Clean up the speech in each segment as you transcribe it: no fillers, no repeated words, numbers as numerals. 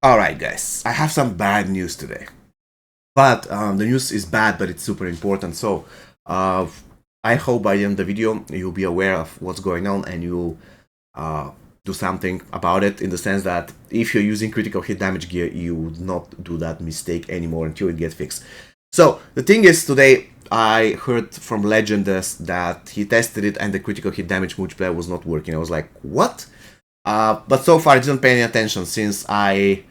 Alright guys, I have some bad news today. But the news is bad, but it's super important. So uh, I hope by the end of the video you'll be aware of what's going on and you'll do something about it, in the sense that if you're using critical hit damage gear, you would not do that mistake anymore until it gets fixed. So the thing is, today I heard from Legendus that he tested it and the critical hit damage multiplier was not working. I was like, what? But so far I didn't pay any attention, since I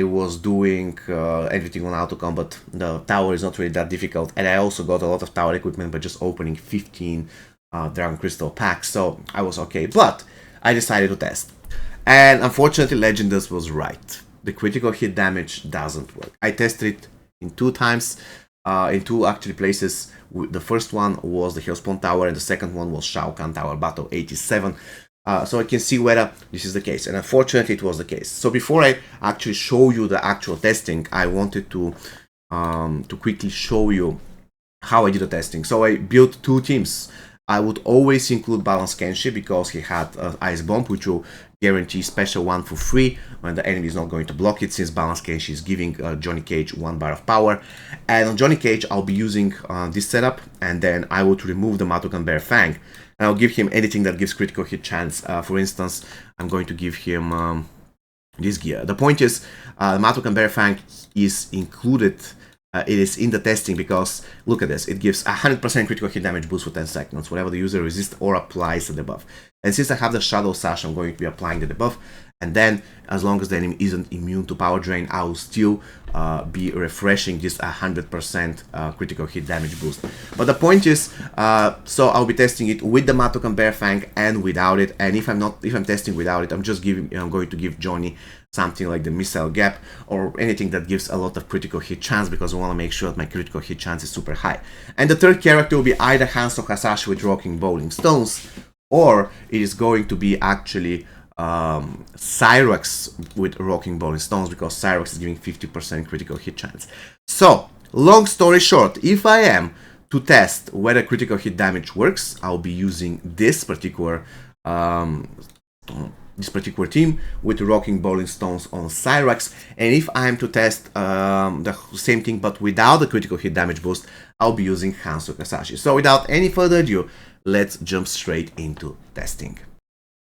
was doing everything on auto combat. The tower is not really that difficult, and I also got a lot of tower equipment by just opening 15 Dragon Crystal packs, so I was okay. But I decided to test, and unfortunately Legendus was right. The critical hit damage doesn't work. I tested it in two times, in two actually places. The first one was the Hellspawn Tower, and the second one was Shao Kahn Tower Battle 87. So I can see whether this is the case, and unfortunately it was the case. So before I actually show you the actual testing, I wanted to quickly show you how I did the testing. So I built two teams. I would always include Balance Kenshi because he had Ice Bomb, which will guarantee special 1 for free when the enemy is not going to block it, since Balance Kenshi is giving Johnny Cage 1 bar of power. And on Johnny Cage I'll be using this setup, and then I would remove the Matokan Bear Fang. And I'll give him anything that gives critical hit chance. For instance, I'm going to give him this gear. The point is, Matokan Bear Fang is included. It is in the testing because, look at this, it gives 100% critical hit damage boost for 10 seconds whenever the user resists or applies the debuff. And since I have the Shadow Sash, I'm going to be applying the debuff, and then as long as the enemy isn't immune to power drain, I will still be refreshing this 100% critical hit damage boost. But the point is, so I'll be testing it with the Matokan Bear Fang and without it. And if I'm testing without it, I'm going to give Johnny something like the Missile Gap or anything that gives a lot of critical hit chance, because I want to make sure that my critical hit chance is super high. And the third character will be either Hanzo Hasashi with Rocking Bowling Stones, or it is going to be actually Cyrax with Rocking Bowling Stones, because Cyrax is giving 50% critical hit chance. So, long story short, if I am to test whether critical hit damage works, I'll be using this particular team with Rocking Bowling Stones on Cyrax. And if I'm to test the same thing but without the critical hit damage boost, I'll be using Hanzo Hasashi. So without any further ado, let's jump straight into testing.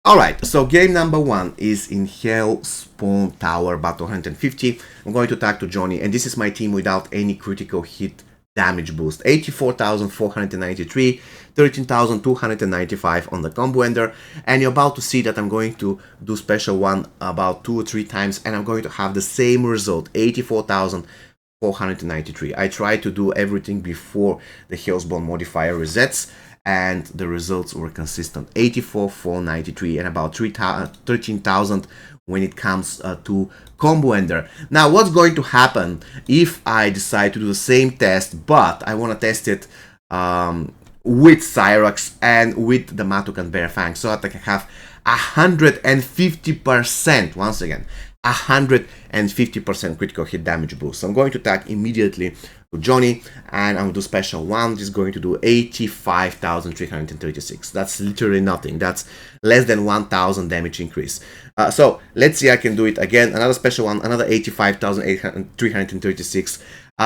Alright, so game number 1 is in Hellspawn Tower Battle 150. I'm going to attack to Johnny, and this is my team without any critical hit damage boost. 84,493, 13,295 on the combo ender, and you're about to see that I'm going to do special 1 about 2 or 3 times, and I'm going to have the same result, 84,493. I tried to do everything before the Hellspawn modifier resets, and the results were consistent, 84,493 and about 13,000 when it comes to combo ender. Now what's going to happen if I decide to do the same test, but I want to test it with Cyrax and with the Matokan Bear Fang, so that I can have 150%, once again, 150% critical hit damage boost. So I'm going to attack immediately to Johnny, and I'm going to do special 1, which is going to do 85,336. That's literally nothing. That's less than 1,000 damage increase. So let's see, I can do it again. Another special 1, another 85,336.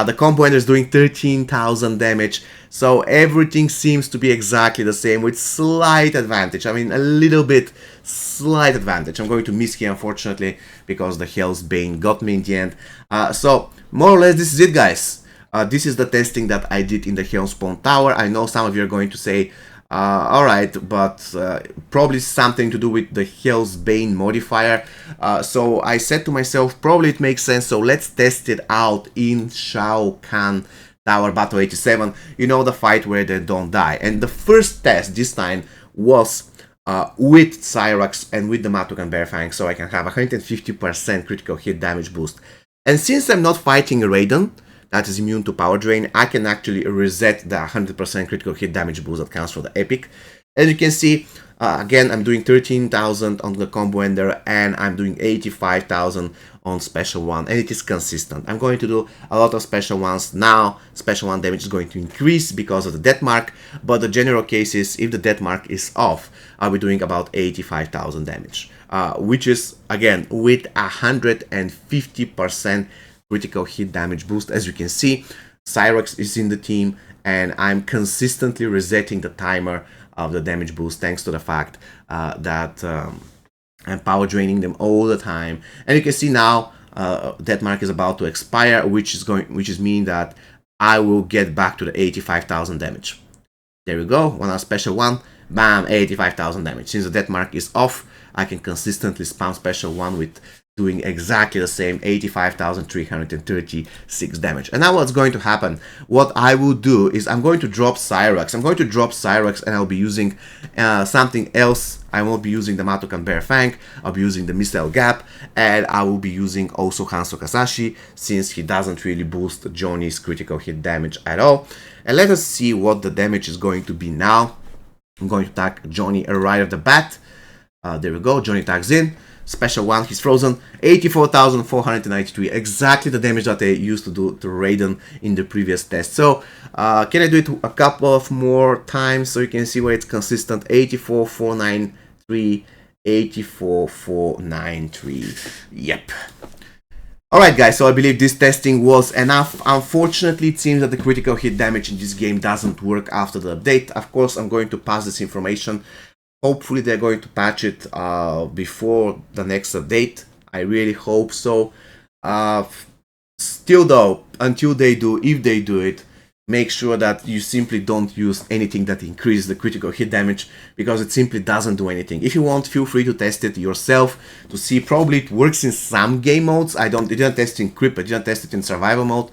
The combo ender is doing 13,000 damage, so everything seems to be exactly the same with slight advantage. I mean, a little bit slight advantage. I'm going to miss here, unfortunately, because the Hell's Bane got me in the end. So more or less this is it, guys. This is the testing that I did in the Hellspawn Tower. I know some of you are going to say, alright, but probably something to do with the Hell's Bane modifier. So I said to myself, probably it makes sense, so let's test it out in Shao Kahn Tower Battle 87. You know, the fight where they don't die. And the first test this time was with Cyrax and with the Matokan Bear Fang, so I can have 150% critical hit damage boost. And since I'm not fighting Raiden, that is immune to power drain, I can actually reset the 100% critical hit damage boost that comes from the epic. As you can see, again, I'm doing 13,000 on the combo ender, and I'm doing 85,000 on special 1, and it is consistent. I'm going to do a lot of special 1s now. Special 1 damage is going to increase because of the death mark, but the general case is, if the death mark is off, I'll be doing about 85,000 damage. which is again with 150% critical hit damage boost. As you can see, Cyrex is in the team, and I'm consistently resetting the timer of the damage boost thanks to the fact that I'm power draining them all the time. And you can see now that mark is about to expire, which is meaning that I will get back to the 85,000 damage. There we go, on our special one, bam, 85,000 damage. Since the death mark is off, I can consistently spam special one with doing exactly the same 85,336 damage. And now what's going to happen? What I will do is I'm going to drop Cyrex. And I'll be using something else. I won't be using the Matokan Bear Fang. I'll be using the Missile Gap, and I will be using also Hanzo Kasashi, since he doesn't really boost Johnny's critical hit damage at all. And let us see what the damage is going to be now. I'm going to attack Johnny right off the bat. There we go, Johnny tags in. Special one, he's frozen. 84,493, exactly the damage that I used to do to Raiden in the previous test. So, can I do it a couple of more times so you can see where it's consistent? 84,493, 84,493. Yep. Alright guys, so I believe this testing was enough. Unfortunately, it seems that the critical hit damage in this game doesn't work after the update. Of course, I'm going to pass this information. Hopefully they're going to patch it before the next update. I really hope so. Still though, until they do, if they do it, make sure that you simply don't use anything that increases the critical hit damage, because it simply doesn't do anything. If you want, feel free to test it yourself to see. Probably it works in some game modes. I didn't test it in Crypt, I didn't test it in survival mode.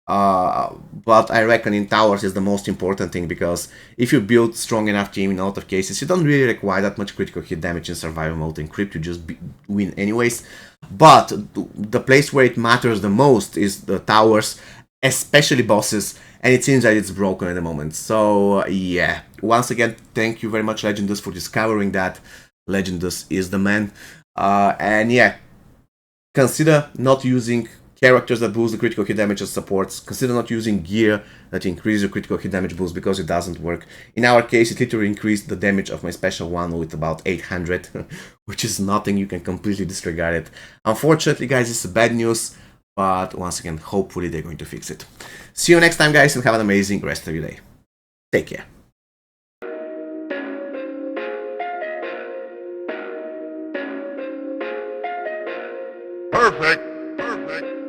But I reckon in towers is the most important thing, because if you build strong enough team in a lot of cases, you don't really require that much critical hit damage in survival mode. In Crypt, you just win anyways. But the place where it matters the most is the towers, especially bosses, and it seems that it's broken at the moment. So yeah, once again, thank you very much, Legendus, for discovering that. Legendus is the man. And yeah, consider not using characters that boost the critical hit damage as supports. Consider not using gear that increases your critical hit damage boost, because it doesn't work. In our case, it literally increased the damage of my special one with about 800, which is nothing. You can completely disregard it. Unfortunately, guys, it's bad news, but once again, hopefully they're going to fix it. See you next time, guys, and have an amazing rest of your day. Take care. Perfect. Perfect.